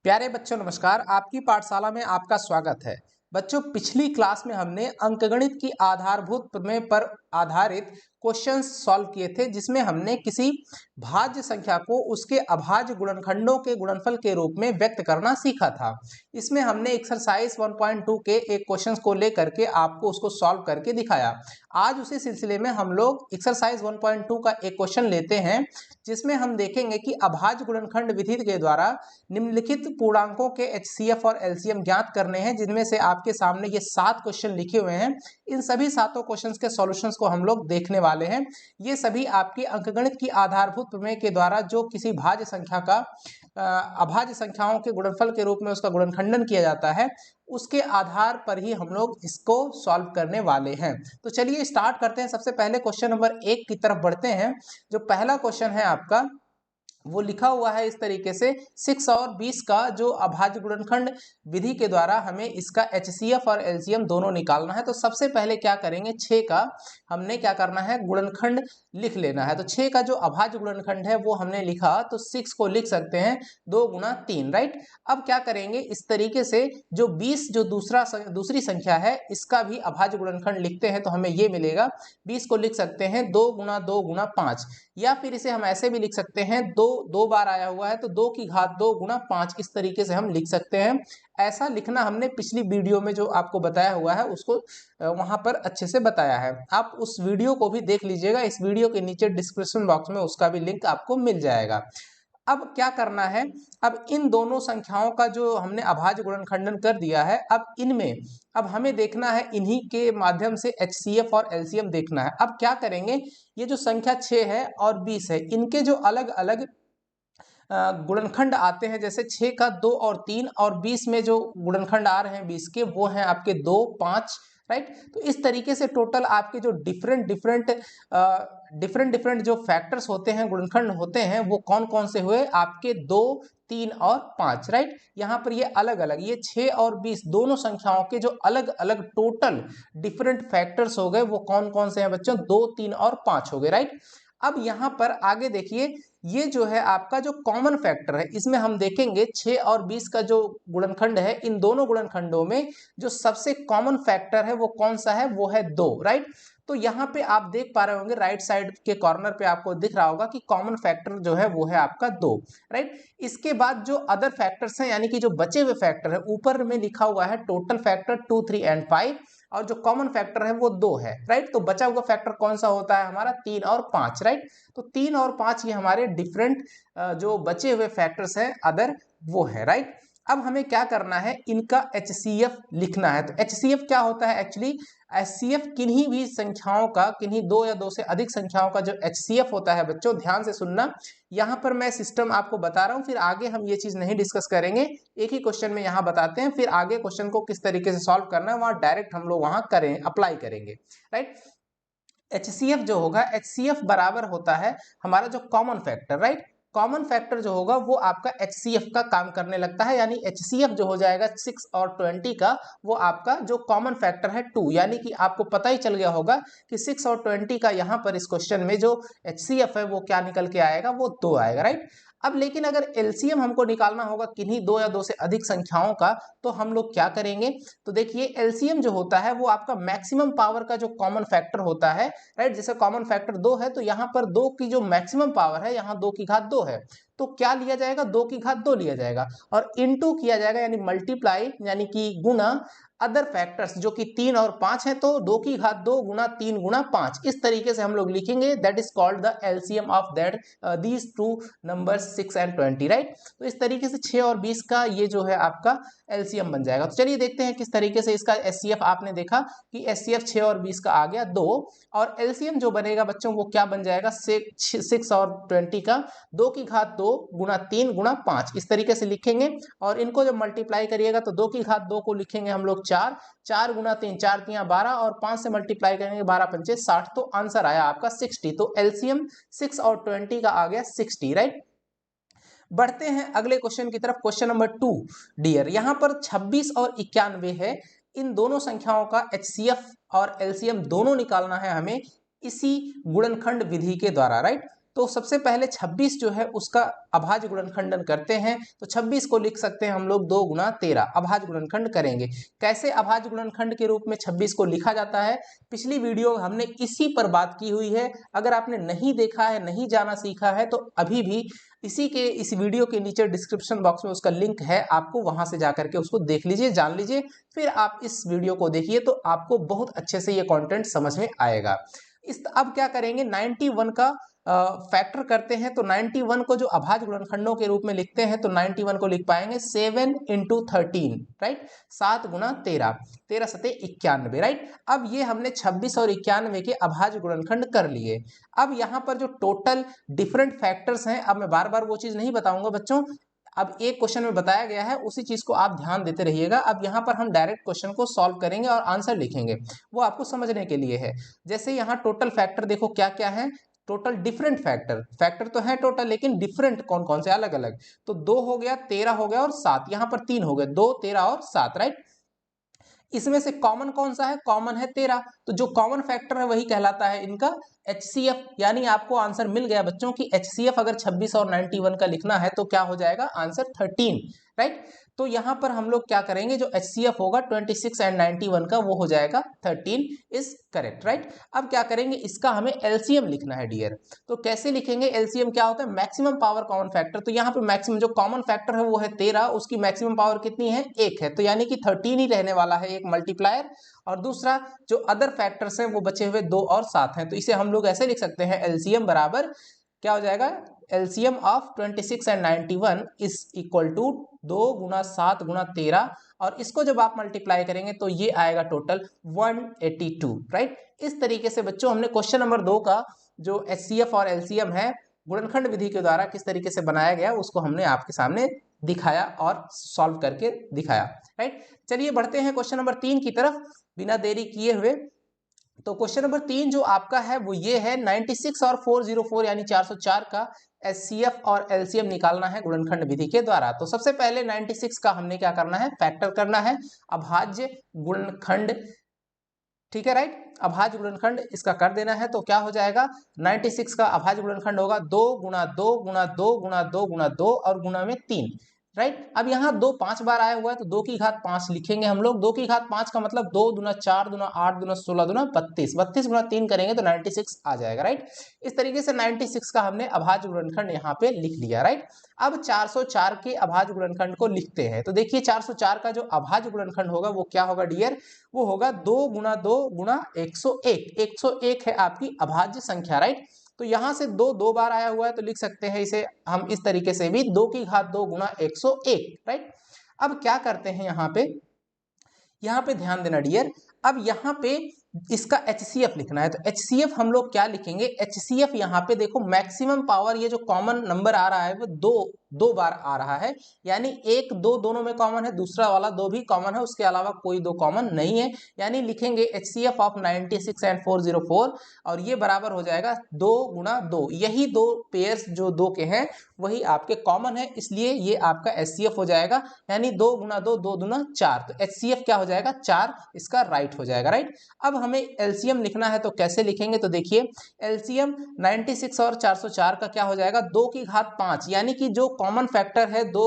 प्यारे बच्चों नमस्कार। आपकी पाठशाला में आपका स्वागत है। बच्चों, पिछली क्लास में हमने अंकगणित की आधारभूत प्रमेय पर आधारित क्वेश्चंस सॉल्व किए थे, जिसमें हमने किसी भाज्य संख्या को उसके अभाज्य गुणनखंडों के गुणनफल के रूप में व्यक्त करना सीखा था। इसमें हमने एक्सरसाइज 1.2 के एक क्वेश्चन को लेकर के आपको उसको सॉल्व करके दिखाया। आज उसी सिलसिले में हम लोग एक्सरसाइज 1.2 का एक क्वेश्चन लेते हैं, जिसमें हम देखेंगे कि अभाज्य गुणनखंड विधि के द्वारा निम्नलिखित पूर्णांकों के एचसीएफ और एलसीएम ज्ञात करने हैं, जिनमें से आपके सामने ये 7 क्वेश्चन लिखे हुए हैं। इन सभी 7 क्वेश्चंस के सॉल्यूशंस को हम लोग देखने वाले हैं। ये सभी आपकी अंकगणित की आधारभूत प्रमेय के द्वारा जो किसी भाज्य संख्या का अभाज्य संख्याओं के गुणनफल के रूप में उसका गुणनखंडन किया जाता है, उसके आधार पर ही हम लोग इसको सॉल्व करने वाले हैं। तो चलिए स्टार्ट करते हैं। सबसे पहले क्वेश्चन नंबर 1 की तरफ बढ़ते हैं। जो पहला क्वेश्चन है आपका, वो लिखा हुआ है इस तरीके से, 6 और 20 का जो अभाज्य गुणनखंड विधि के द्वारा हमें इसका एचसीएफ और एलसीएम दोनों निकालना है। तो सबसे पहले क्या करेंगे, 6 का हमने क्या करना है, गुणनखंड लिख लेना है। तो 6 का जो अभाज्य गुणनखंड है वो हमने लिखा, तो 6 को लिख सकते हैं 2 गुना 3, राइट। अब क्या करेंगे, इस तरीके से जो 20 जो दूसरी संख्या है, इसका भी अभाज्य गुणनखंड लिखते हैं तो हमें ये मिलेगा। 20 को लिख सकते हैं 2 गुना 2 गुना 5, या फिर इसे हम ऐसे भी लिख सकते हैं, दो बार आया हुआ है तो 2 की घात 2 गुना 5, इस तरीके से हम लिख सकते हैं। ऐसा लिखना हमने पिछली वीडियो में जो आपको बताया हुआ है उसको वहां पर अच्छे से बताया है। आप उस वीडियो को भी देख लीजिएगा। इस वीडियो के नीचे डिस्क्रिप्शन बॉक्स में उसका भी लिंक आपको मिल जाएगा। अब क्या करना है, अब इन दोनों संख्याओं का जो हमने अभाज्य गुणनखंडन कर दिया है, अब इनमें अब हमें देखना है, इन्हीं के माध्यम से एचसीएफ और एलसीएम देखना है। अब क्या करेंगे, ये जो संख्या 6 है और 20 है, इनके जो अलग अलग गुणनखंड आते हैं, जैसे 6 का 2 और 3, और 20 में जो गुणनखंड आ रहे हैं 20 के, वो हैं आपके 2, 5, राइट। तो इस तरीके से टोटल आपके जो डिफरेंट डिफरेंट जो फैक्टर्स होते हैं, गुणनखंड होते हैं, वो कौन कौन से हुए आपके, 2, 3 और 5, राइट। यहाँ पर ये अलग अलग, ये 6 और 20 दोनों संख्याओं के जो अलग अलग टोटल डिफरेंट फैक्टर्स हो गए, वो कौन कौन से हैं बच्चों, 2, 3 और 5 हो गए, राइट। अब यहाँ पर आगे देखिए, ये जो है आपका जो कॉमन फैक्टर है, इसमें हम देखेंगे 6 और 20 का जो गुणनखंड है, इन दोनों गुणनखंडों में जो सबसे कॉमन फैक्टर है वो कौन सा है, वो है 2, राइट। तो यहाँ पे आप देख पा रहे होंगे, राइट साइड के कॉर्नर पे आपको दिख रहा होगा कि कॉमन फैक्टर जो है वो है आपका 2, राइट। इसके बाद जो अदर फैक्टर्स हैं, यानी कि जो बचे हुए फैक्टर है, ऊपर में लिखा हुआ है टोटल फैक्टर 2, 3 एंड 5, और जो कॉमन फैक्टर है वो 2 है, राइट। तो बचा हुआ फैक्टर कौन सा होता है हमारा, 3 और 5, राइट। तो 3 और 5 ये हमारे डिफरेंट जो बचे हुए फैक्टर्स हैं अदर, वो है, राइट। अब हमें क्या करना है, इनका एचसीएफ लिखना है। तो एचसीएफ क्या होता है, एक्चुअली एचसीएफ किन्हीं भी संख्याओं का, किन्हीं 2 या 2 से अधिक संख्याओं का जो एचसीएफ होता है, बच्चों ध्यान से सुनना, यहाँ पर मैं सिस्टम आपको बता रहा हूँ, फिर आगे हम ये चीज नहीं डिस्कस करेंगे। एक ही क्वेश्चन में यहाँ बताते हैं, फिर आगे क्वेश्चन को किस तरीके से सॉल्व करना है वहां डायरेक्ट हम लोग वहां करें, अप्लाई करेंगे, राइट। एचसीएफ जो होगा, एचसीएफ बराबर होता है हमारा जो common factor, right. Common factor जो होगा वो आपका एचसीएफ का काम करने लगता है, यानी एचसीएफ जो हो जाएगा 6 और 20 का, वो आपका जो कॉमन फैक्टर है 2, यानी कि आपको पता ही चल गया होगा कि 6 और 20 का यहाँ पर इस क्वेश्चन में जो एचसीएफ है वो क्या निकल के आएगा, वो 2 आएगा, राइट। अब लेकिन अगर एलसीएम हमको निकालना होगा किन्हीं 2 या 2 से अधिक संख्याओं का, तो हम लोग क्या करेंगे, तो देखिए एलसीएम जो होता है वो आपका मैक्सिमम पावर का जो कॉमन फैक्टर होता है, राइट। जैसे कॉमन फैक्टर 2 है, तो यहाँ पर 2 की जो मैक्सिमम पावर है, यहाँ 2 की घात 2 है, तो क्या लिया जाएगा, 2 की घात 2 लिया जाएगा, और इनटू किया जाएगा, यानी मल्टीप्लाई, यानी कि गुना अदर फैक्टर्स जो कि 3 और 5 है, तो 2 की घात 2 गुना 3 गुना 5, इस तरीके से हम लोग लिखेंगे। That is called the LCM of that these two numbers 6 and 20, right. तो इस तरीके से 6 और 20 का ये जो है आपका एलसीएम बन जाएगा। तो चलिए देखते हैं किस तरीके से इसका एचसीएफ, आपने देखा कि एचसीएफ 6 और 20 का आ गया 2, और एलसीएम जो बनेगा बच्चों वो क्या बन जाएगा, 6 और 20 का 2 की घात 2 गुना 3 गुना 5, इस तरीके से लिखेंगे। और इनको जब मल्टीप्लाई करिएगा तो 2 की घात 2 को लिखेंगे हम लोग 4, 4 गुना 3, 4 3 12, और 5 से मल्टीप्लाई करेंगे 12 पंचे 60, तो आंसर आया आपका 60। तो एलसीएम 6 और 20 का आ गया 60, राइट। बढ़ते हैं अगले क्वेश्चन की तरफ, क्वेश्चन नंबर 2 डियर। यहां पर 26 और 91 है, इन दोनों संख्याओं का एचसीएफ और एलसीएम दोनों निकालना है हमें इसी गुणनखंड विधि के द्वारा, राइट। तो सबसे पहले 26 जो है उसका अभाज्य गुणनखंडन करते हैं। तो 26 को लिख सकते हैं हम लोग 2 गुना 13, अभाज्य गुणनखंड करेंगे। कैसे अभाज्य गुणनखंड के रूप में 26 को लिखा जाता है, पिछली वीडियो हमने इसी पर बात की हुई है। अगर आपने नहीं देखा है, नहीं जाना सीखा है, तो अभी भी इस वीडियो के नीचे डिस्क्रिप्शन बॉक्स में उसका लिंक है, आपको वहां से जाकर के उसको देख लीजिए, जान लीजिए, फिर आप इस वीडियो को देखिए तो आपको बहुत अच्छे से ये कंटेंट समझ में आएगा। अब क्या करेंगे, 91 का फैक्टर करते हैं। तो 91 को जो अभाज्य गुणनखंडों के रूप में लिखते हैं, तो 91 को लिख पाएंगे 7 × 13, राइट, 7 गुना 13, 13 सते 91, राइट। अब ये हमने 26 और 91 के अभाज्य गुणनखंड कर लिए। अब यहाँ पर जो टोटल डिफरेंट फैक्टर्स हैं, अब मैं बार बार वो चीज नहीं बताऊंगा बच्चों, अब एक क्वेश्चन में बताया गया है, उसी चीज को आप ध्यान देते रहिएगा। अब यहाँ पर हम डायरेक्ट क्वेश्चन को सॉल्व करेंगे और आंसर लिखेंगे, वो आपको समझने के लिए है। जैसे यहाँ टोटल फैक्टर देखो क्या क्या है, टोटल डिफरेंट फैक्टर तो है टोटल, लेकिन डिफरेंट कौन कौन से, अलग अलग। तो 2 हो गया, 13 हो गया और 7, यहाँ पर 3 हो गए, 2, 13 और 7, राइट। इसमें से कॉमन कौन सा है, कॉमन है 13, तो जो कॉमन फैक्टर है वही कहलाता है इनका HCF। यानी आपको आंसर मिल गया बच्चों की HCF अगर 26 और 91 का लिखना है तो क्या हो जाएगा, आंसर 13, राइट। तो यहां पर हम लोग क्या करेंगे, जो HCF होगा 26 एंड 91 का, वो हो जाएगा 13 इज करेक्ट, राइट। अब क्या करेंगे, इसका हमें LCM लिखना है डियर। तो कैसे लिखेंगे, LCM क्या होता है, मैक्सिमम पावर कॉमन फैक्टर। तो यहाँ पे मैक्सिमम जो कॉमन फैक्टर है वो है 13, उसकी मैक्सिमम पावर कितनी है, 1 है, तो यानी कि 13 ही रहने वाला है, एक मल्टीप्लायर। और दूसरा जो अदर फैक्टर्स हैं वो बचे हुए 2 और 7 हैं। तो इसे हम लोग ऐसे लिख सकते हैं, LCM बराबर क्या हो जाएगा, LCM of 26 and 91 is equal to 2 गुना 7 गुना 13, और इसको जब आप मल्टीप्लाई करेंगे तो ये आएगा टोटल 182, राइट। इस तरीके से बच्चों हमने क्वेश्चन नंबर 2 का जो HCF और LCM है गुणनखंड विधि के द्वारा किस तरीके से बनाया गया उसको हमने आपके सामने दिखाया और सॉल्व करके दिखाया, राइट। चलिए बढ़ते हैं क्वेश्चन नंबर 3 की तरफ बिना देरी किए हुए। तो क्वेश्चन नंबर 3 जो आपका है वो ये है, 96 और 404 यानी 404 का HCF और LCM निकालना है गुणनखंड विधि के द्वारा। तो सबसे पहले 96 का हमने क्या करना है, फैक्टर करना है, अभाज्य गुणनखंड, ठीक है, राइट। अभाज्य गुणनखंड इसका कर देना है, तो क्या हो जाएगा, 96 का अभाज्य गुणनखंड होगा 2 गुना 2 गुना 2 गुना 2 गुना 2 और गुना में 3, राइट। अब यहाँ 2 5 बार आया हुआ है तो 2 की घात 5 लिखेंगे हम लोग। 2 की घात 5 का मतलब 2 दूना 4 दूना 8 दूना 16 दूना 32, 32 गुना 3 करेंगे तो 96 आ जाएगा, राइट। इस तरीके से 96 का हमने अभाज्य गुणनखंड यहाँ पे लिख लिया, राइट। अब 404 के अभाज्य गुणनखंड को लिखते हैं। तो देखिए 404 का जो अभाज्य गुणनखंड होगा वो क्या होगा डियर, वो होगा 2 गुना 2 गुना 101, 101 है आपकी अभाज्य संख्या, राइट। तो यहां से 2 बार आया हुआ है तो लिख सकते हैं इसे हम इस तरीके से भी, 2 की घात 2 गुना 101, राइट। अब क्या करते हैं यहाँ पे ध्यान देना डियर, अब यहाँ पे इसका HCF लिखना है। तो HCF हम लोग क्या लिखेंगे, HCF यहाँ पे देखो मैक्सिमम पावर, ये जो कॉमन नंबर आ रहा है वो दो बार आ रहा है, यानी 1 2 दोनों में कॉमन है, दूसरा वाला 2 भी कॉमन है, उसके अलावा कोई 2 कॉमन नहीं है। यानी लिखेंगे HCF ऑफ 96 एंड 404 और ये बराबर हो जाएगा 2 गुना 2, यही 2 पेयर्स जो 2 के हैं वही आपके कॉमन है, इसलिए ये आपका HCF हो जाएगा, यानी 2 गुना 2 2 दूना 4, तो HCF क्या हो जाएगा 4, इसका राइट हो जाएगा, राइट। अब हमें LCM लिखना है तो कैसे लिखेंगे, तो देखिए LCM 96 और 404 का क्या हो जाएगा, 2 की घात 5, यानी कि जो कॉमन फैक्टर है 2,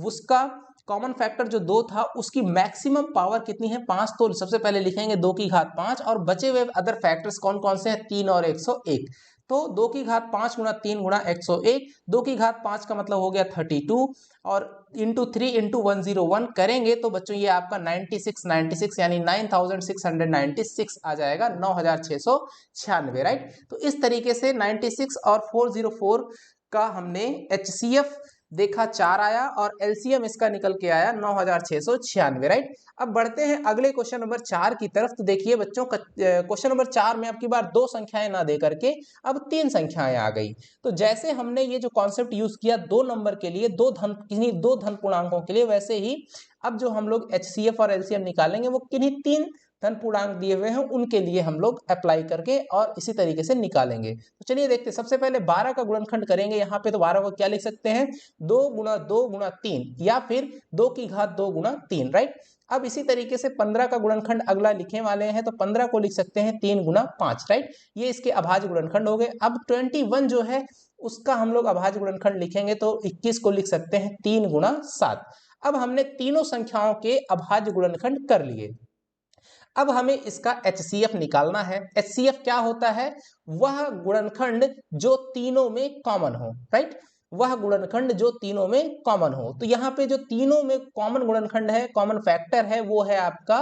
उसका कॉमन फैक्टर जो 2 था उसकी मैक्सिमम पावर कितनी है 5, तो सबसे पहले लिखेंगे 2 की घात 5 और बचे हुए अदर फैक्टर्स कौन कौन से हैं 3 और 101। तो 2 की घात 5 गुना 3 गुना 101, 2 की घात 5 का मतलब हो गया 32 और इंटू 3 इंटू 101 करेंगे तो बच्चों ये आपका 96 यानी 9696 आ जाएगा, 9696, राइट। तो इस तरीके से 96 और 404 का हमने HCF देखा 4 आया और LCM इसका निकल के आया 9696, राइट। अब बढ़ते हैं अगले क्वेश्चन नंबर 4 की तरफ। तो देखिए बच्चों क्वेश्चन नंबर 4 में अब की बार 2 संख्याएं ना दे करके अब 3 संख्याएं आ गई। तो जैसे हमने ये जो कॉन्सेप्ट यूज किया 2 नंबर के लिए, किन्हीं दो धन पूर्णांकों के लिए, वैसे ही अब जो हम लोग HCF और LCM निकालेंगे वो किन्हीं 3 धन पूर्णांक दिए हुए हैं उनके लिए हम लोग अप्लाई करके और इसी तरीके से निकालेंगे। तो चलिए देखते हैं, सबसे पहले 12 का गुणनखंड करेंगे यहाँ पे। तो 12 को क्या लिख सकते हैं, 2 गुना 2 गुना 3 या फिर 2 की घात 2 गुना 3, राइट। अब इसी तरीके से 15 का गुणनखंड अगला लिखने वाले हैं, तो 15 को लिख सकते हैं 3 गुना 5, राइट। ये इसके अभाज्य गुणनखंड हो गए। अब 21 जो है उसका हम लोग अभाज्य गुणनखंड लिखेंगे तो 21 को लिख सकते हैं 3 गुणा 7। अब हमने तीनों संख्याओं के अभाज्य गुणनखंड कर लिए। अब हमें इसका HCF निकालना है। HCF क्या होता है? वह गुणनखंड जो तीनों में कॉमन हो, राइट, वह गुणनखंड जो तीनों में कॉमन हो। तो यहाँ पे जो तीनों में कॉमन गुणनखंड है, कॉमन फैक्टर है, वो है आपका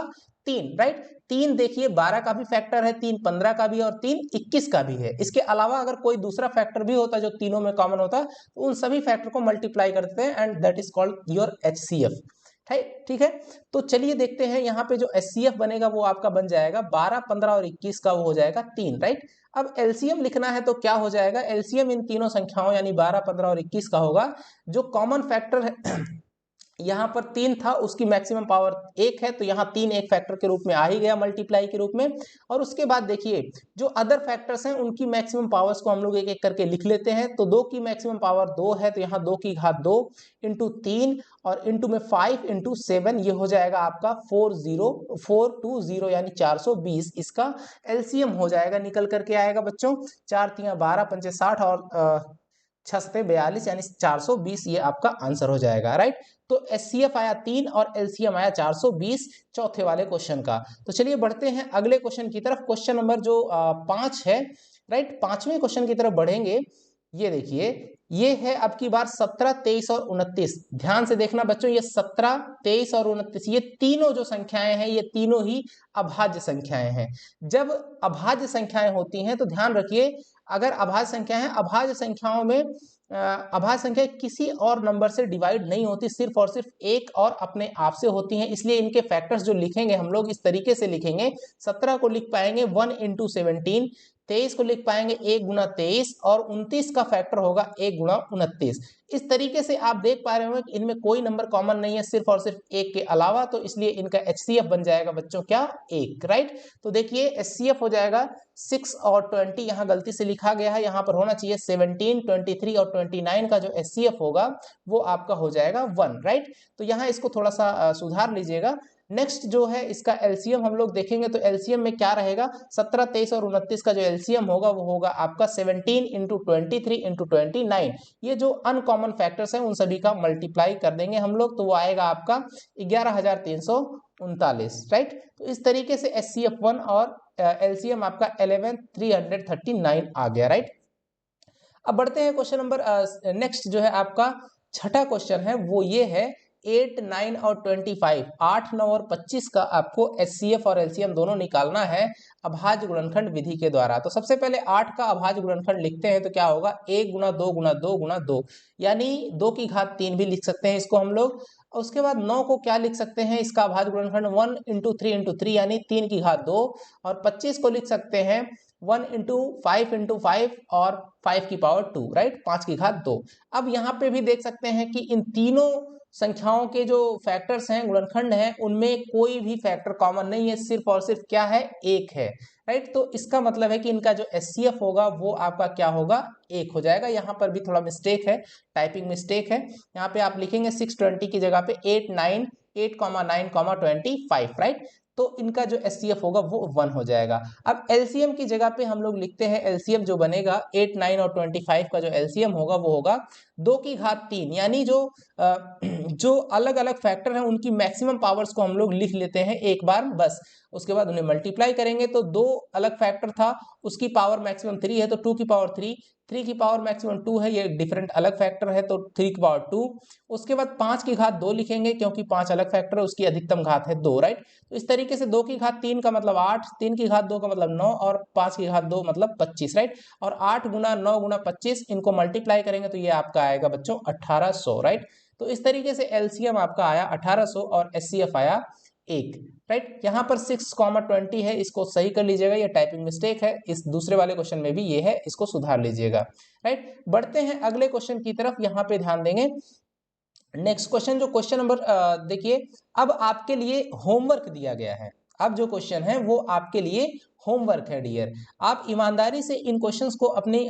3, राइट। 3 देखिए 12 का भी फैक्टर है, 3 15 का भी और 3 21 का भी है। इसके अलावा अगर कोई दूसरा फैक्टर भी होता जो तीनों में कॉमन होता तो उन सभी फैक्टर को मल्टीप्लाई करते हैं and that is called your HCF। ठीक है। तो चलिए देखते हैं यहाँ पे जो HCF बनेगा वो आपका बन जाएगा 12 15 और 21 का, वो हो जाएगा 3, राइट। अब LCM लिखना है तो क्या हो जाएगा? LCM इन तीनों संख्याओं यानी 12 15 और 21 का होगा। जो कॉमन फैक्टर है यहाँ पर 3 था, उसकी मैक्सिमम पावर 1 है, तो यहाँ 3 एक फैक्टर के रूप में आ ही गया मल्टीप्लाई के रूप में। और उसके बाद देखिए जो अदर फैक्टर्स हैं उनकी मैक्सिमम पावर्स को हम लोग एक एक करके लिख लेते हैं। तो 2 की मैक्सिमम पावर 2 है, तो यहाँ 2 की घात 2 इंटू 3 और इंटू में 5 इंटू 7, ये हो जाएगा आपका 420 यानी 420। इसका LCM हो जाएगा, निकल करके आएगा बच्चों 4 3 12 5 60 और 6 42 यानी 420, ये आपका आंसर हो जाएगा, राइट। तो HCF आया 3 और LCM आया 420 चौथे वाले क्वेश्चन का। तो चलिए बढ़ते हैं अगले क्वेश्चन की तरफ। क्वेश्चन नंबर जो 5 है, राइट, 5वें क्वेश्चन की तरफ बढ़ेंगे। ये देखिए, ये है अब की बार 17 23 और 29। ध्यान से देखना बच्चों, ये 17 23 और 29 ये तीनों जो संख्याएं हैं ये तीनों ही अभाज्य संख्याएं हैं। जब अभाज्य संख्याएं होती हैं तो ध्यान रखिए, अगर अभाज्य संख्या है, अभाज्य संख्याओं में अभाज्य संख्या किसी और नंबर से डिवाइड नहीं होती, सिर्फ और सिर्फ एक और अपने आप से होती हैं। इसलिए इनके फैक्टर्स जो लिखेंगे हम लोग इस तरीके से लिखेंगे। 17 को लिख पाएंगे 1 इंटू 17, 23 को लिख पाएंगे 1 गुना 23 और 29 का फैक्टर होगा 1 गुना 29। इस तरीके से आप देख पा रहे होंगे कि इनमें कोई नंबर कॉमन नहीं है सिर्फ और सिर्फ एक के अलावा, तो इसलिए इनका HCF बन जाएगा बच्चों क्या? 1, राइट। तो देखिए HCF हो जाएगा 6 और 20, यहाँ गलती से लिखा गया है, यहाँ पर होना चाहिए 17 23 और 29 का जो HCF होगा वो आपका हो जाएगा 1, राइट। तो यहाँ इसको थोड़ा सा सुधार लीजिएगा। नेक्स्ट जो है इसका LCM हम लोग देखेंगे तो LCM में क्या रहेगा? 17 23 और 29 का जो LCM होगा वो होगा आपका 17 इंटू 23 इंटू 29। ये जो अनकॉमन फैक्टर्स हैं उन सभी का मल्टीप्लाई कर देंगे हम लोग, तो वो आएगा आपका 11,339, राइट। तो इस तरीके से HCF 1 और LCM आपका 11,339 आ गया, राइट। अब बढ़ते हैं क्वेश्चन नंबर नेक्स्ट जो है आपका छठा क्वेश्चन है, वो ये है 8 9 और 25, 8 9 और 25 का आपको HCF और LCM दोनों निकालना है अभाज्य गुणनखंड विधि के द्वारा। तो सबसे पहले 8 का अभाज्य गुणनखंड लिखते हैं तो क्या होगा? 1 गुना 2 गुना 2 गुना 2 यानी 2 की घात 3 भी लिख सकते हैं इसको हम लोग। और उसके बाद 9 को क्या लिख सकते हैं? इसका अभाज्य गुणनखंड 1 इंटू 3 इंटू 3 यानी 3 की घात 2। और 25 को लिख सकते हैं 1 इंटू 5 और 5 की पावर 2, राइट, 5 की घात 2। अब यहाँ पे भी देख सकते हैं कि इन तीनों संख्याओं के जो फैक्टर्स हैं, गुणनखंड हैं, उनमें कोई भी फैक्टर कॉमन नहीं है, सिर्फ और सिर्फ क्या है? 1 है, राइट। तो इसका मतलब है कि इनका जो HCF होगा वो आपका क्या होगा? 1 हो जाएगा। यहाँ पर भी थोड़ा मिस्टेक है, टाइपिंग मिस्टेक है। यहाँ पे आप लिखेंगे 620 की जगह पे 8 9 25, राइट। तो इनका जो HCF होगा वो 1 हो जाएगा। अब LCM की जगह पे हम लोग लिखते हैं, LCM जो बनेगा 8 9 और 25 का जो LCM होगा वो होगा 2 की घात 3 यानी जो अलग अलग फैक्टर हैं उनकी मैक्सिमम पावर्स को हम लोग लिख लेते हैं एक बार बस। उसके बाद उन्हें मल्टीप्लाई करेंगे तो 2 अलग फैक्टर था, उसकी पावर मैक्सिमम 3 है तो 2 की पावर 3, 3 की पावर मैक्सिमम 2 है, ये डिफरेंट अलग फैक्टर है तो 3 की पावर 2। उसके बाद 5 की घात 2 लिखेंगे क्योंकि 5 अलग फैक्टर है, उसकी अधिकतम घात है 2, राइट। तो इस तरीके से 2 की घात 3 का मतलब 8, 3 की घात 2 का मतलब 9 और 5 की घात 2 मतलब 25, राइट। और 8 गुना 9 गुना 25 इनको मल्टीप्लाई करेंगे तो ये आपका आएगा बच्चों 1800, राइट। तो इस तरीके से LCM आपका आया 1800 और HCF आया 1, राइट। यहाँ पर 6,20 है, इसको सही कर लीजिएगा, ये टाइपिंग मिस्टेक है। इस दूसरे वाले क्वेश्चन में भी ये है, इसको सुधार लीजिएगा, राइट। बढ़ते हैं अगले क्वेश्चन की तरफ, यहाँ पे ध्यान देंगे। नेक्स्ट क्वेश्चन जो क्वेश्चन नंबर देखिए, अब आपके लिए होमवर्क दिया गया है। अब जो क्वेश्चन है वो आपके लिए होमवर्क है डियर। आप ईमानदारी से इन क्वेश्चंस को अपनी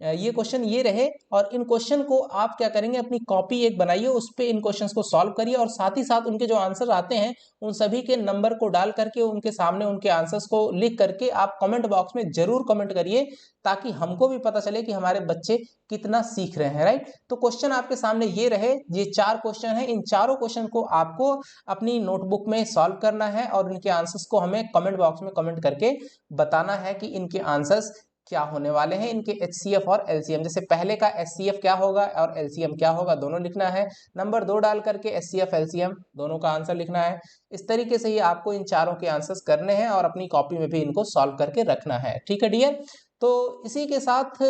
ये क्वेश्चन ये रहे, और इन क्वेश्चन को आप क्या करेंगे, अपनी कॉपी एक बनाइए, उस पे इन क्वेश्चंस को सॉल्व करिए, और साथ ही साथ उनके जो आंसर आते हैं उन सभी के नंबर को डाल करके उनके सामने उनके आंसर्स को लिख करके आप कमेंट बॉक्स में जरूर कमेंट करिए, ताकि हमको भी पता चले कि हमारे बच्चे कितना सीख रहे हैं, राइट। तो क्वेश्चन आपके सामने ये रहे, ये 4 क्वेश्चन है, इन चारों क्वेश्चन को आपको अपनी नोटबुक में सॉल्व करना है, और इनके आंसर्स को हमें कमेंट बॉक्स में कमेंट करके बताना है कि इनके आंसर्स क्या होने वाले हैं, इनके HCF और LCM। जैसे पहले का HCF क्या होगा और LCM क्या होगा, दोनों लिखना है। नंबर 2 डाल करके HCF LCM दोनों का आंसर लिखना है। इस तरीके से ही आपको इन चारों के आंसर्स करने हैं और अपनी कॉपी में भी इनको सॉल्व करके रखना है, ठीक है डियर। तो इसी के साथ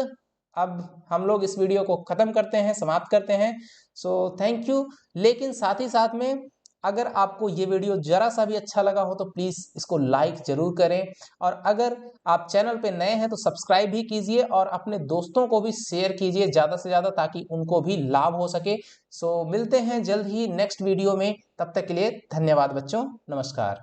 अब हम लोग इस वीडियो को खत्म करते हैं, समाप्त करते हैं। So thank you. लेकिन साथ ही साथ में अगर आपको ये वीडियो जरा सा भी अच्छा लगा हो तो प्लीज़ इसको लाइक जरूर करें, और अगर आप चैनल पे नए हैं तो सब्सक्राइब भी कीजिए, और अपने दोस्तों को भी शेयर कीजिए ज़्यादा से ज़्यादा, ताकि उनको भी लाभ हो सके। सो मिलते हैं जल्द ही नेक्स्ट वीडियो में, तब तक के लिए धन्यवाद बच्चों, नमस्कार।